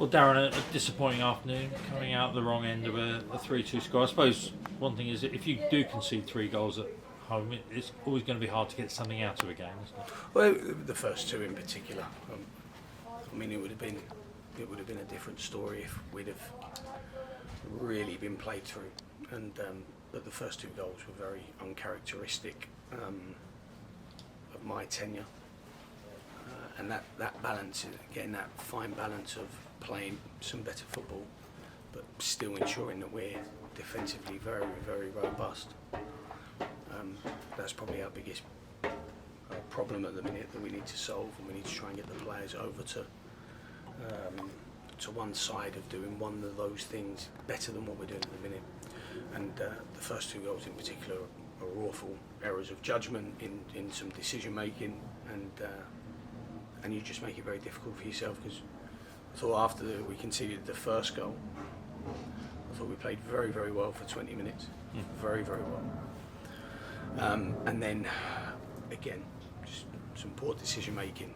Well, Darren, a disappointing afternoon, coming out the wrong end of a 3-2 score. I suppose one thing is that if you do concede 3 goals at home, it's always going to be hard to get something out of a game, isn't it? Well, the first two in particular. I mean, it would have been a different story if we'd have really been played through. And but the first 2 goals were very uncharacteristic of my tenure. And that balance, getting that fine balance of playing some better football, but still ensuring that we're defensively very, very robust. That's probably our biggest problem at the minute that we need to solve, and we need to try and get the players over to one side of doing one of those things better than what we're doing at the minute. And the first 2 goals in particular are awful errors of judgment in some decision making, and you just make it very difficult for yourself, because I thought after we conceded the first goal, I thought we played very, very well for 20 minutes. Very, very well. And then, again, just some poor decision making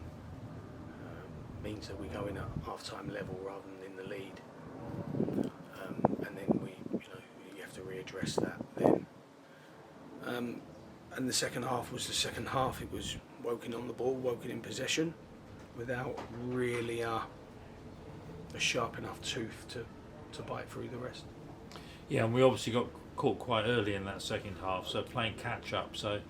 means that we go in at half-time level rather than in the lead. And then you have to readdress that then. And the second half was the second half. It was Woking on the ball, Woking in possession, without really a sharp enough tooth to bite through the rest. Yeah, and we obviously got caught quite early in that second half, so playing catch up, so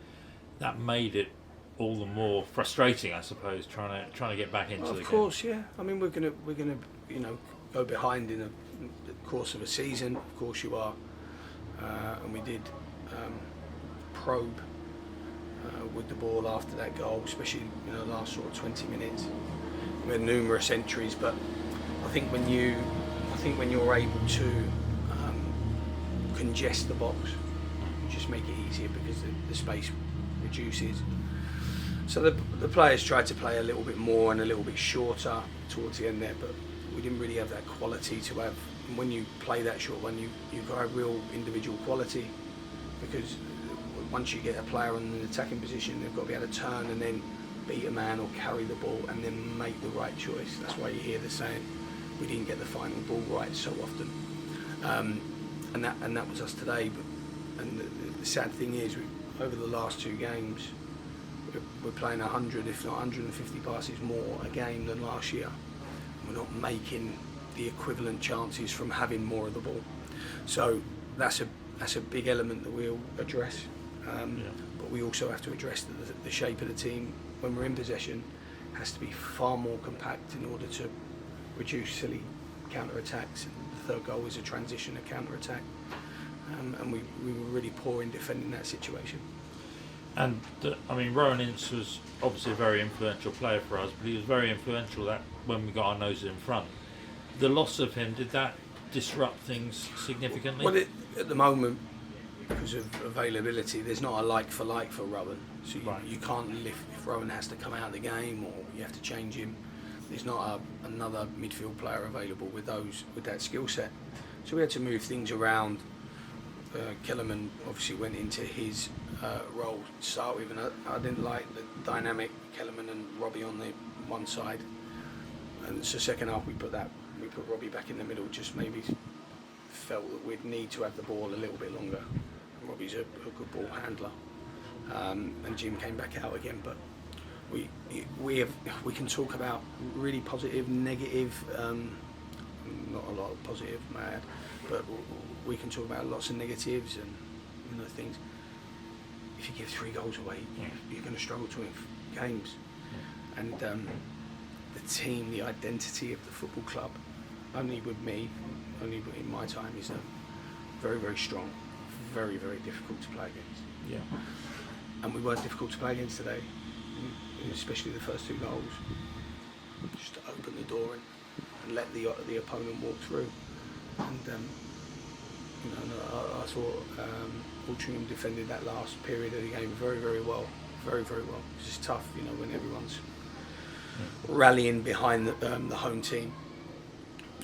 that made it all the more frustrating, I suppose, trying to get back into the game. Of course, yeah. I mean, we're gonna go behind in the course of a season. Of course, you are, and we did probe with the ball after that goal, especially the last sort of 20 minutes. We had numerous entries, but I think when you're able to congest the box, you just make it easier because the space reduces. So the players tried to play a little bit more and a little bit shorter towards the end there, but we didn't really have that quality to have. And when you play that short one, you've got a real individual quality, because once you get a player in an attacking position, they've got to be able to turn and then beat a man or carry the ball and then make the right choice. That's why you hear the saying, we didn't get the final ball right so often. And that was us today. And the sad thing is, over the last 2 games, we're playing 100, if not 150 passes more a game than last year. We're not making the equivalent chances from having more of the ball. So that's a big element that we'll address. But we also have to address the shape of the team when we're in possession has to be far more compact in order to reduce silly counter-attacks. The third goal was a transition, a counter-attack, and we were really poor in defending that situation. And Rowan Ince was obviously a very influential player for us, but he was very influential that when we got our noses in front. The loss of him, did that disrupt things significantly? Well, at the moment, because of availability, there's not a like for Rowan. So you can't lift if Rowan has to come out of the game or you have to change him. There's not another midfield player available with that skill set. So we had to move things around. Kellerman obviously went into his role to start with, and I didn't like the dynamic Kellerman and Robbie on the one side. And so second half we put Robbie back in the middle. Just maybe felt that we'd need to have the ball a little bit longer. Robbie's a good ball handler, and Jim came back out again. But we can talk about really positive, negative, not a lot of positive, mad, but we can talk about lots of negatives and things. If you give 3 goals away, you're going to struggle to win games. And the team, the identity of the football club, only in my time, is very, very strong, very, very difficult to play against. Yeah. And we weren't difficult to play against today, especially the first 2 goals. Just to open the door and let the opponent walk through. And I thought Altrincham defended that last period of the game very, very well. Very, very well. It's just tough, when everyone's rallying behind the home team.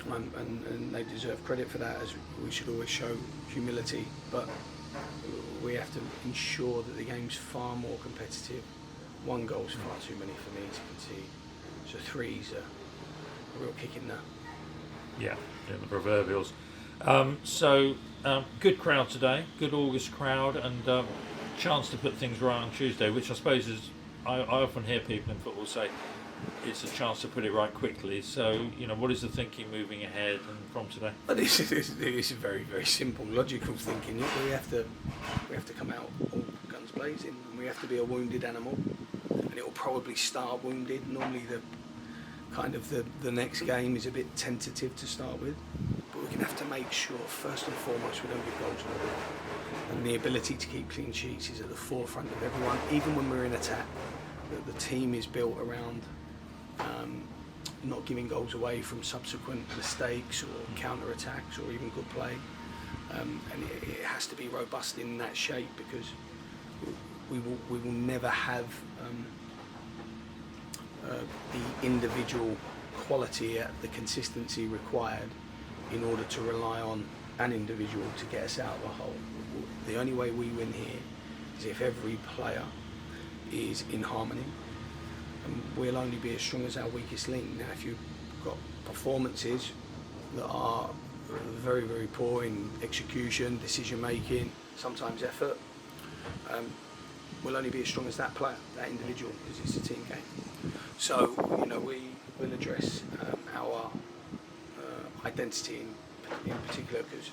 And they deserve credit for that, as we should always show humility. But we have to ensure that the game's far more competitive. 1 goal's far too many for me to concede. So 3's a real kick in Yeah, the proverbials. Good crowd today, good August crowd, and chance to put things right on Tuesday, which I suppose is, I often hear people in football say it's a chance to put it right quickly. So, what is the thinking moving ahead and from today? But this is very, very simple, logical thinking. We have to come out all guns blazing, and we have to be a wounded animal, and it will probably start wounded. Normally, the next game is a bit tentative to start with, but we're going to have to make sure first and foremost we don't give goals away. And the ability to keep clean sheets is at the forefront of everyone, even when we're in attack. The team is built around not giving goals away from subsequent mistakes or counter-attacks or even good play. And it has to be robust in that shape, because we will never have the individual quality at the consistency required in order to rely on an individual to get us out of a hole. The only way we win here is if every player is in harmony, and we'll only be as strong as our weakest link. Now, if you've got performances that are very, very poor in execution, decision making, sometimes effort, we'll only be as strong as that player, that individual, because it's a team game. So, we will address our identity in particular, because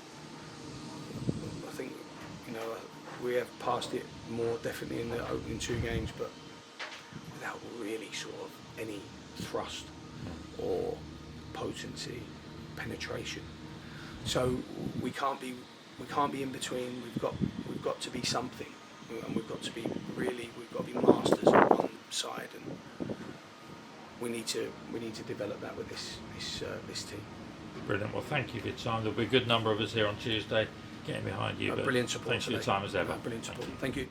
I think, we have passed it more definitely in the opening 2 games, but without really sort of any thrust or potency, penetration. So we can't be in between. We've got to be something, and we've got to be masters on one side, and we need to develop that with this team. Brilliant. Well, thank you for your time. There'll be a good number of us here on Tuesday getting behind you. Brilliant support. Thanks for your time as ever. Brilliant support. Thank you.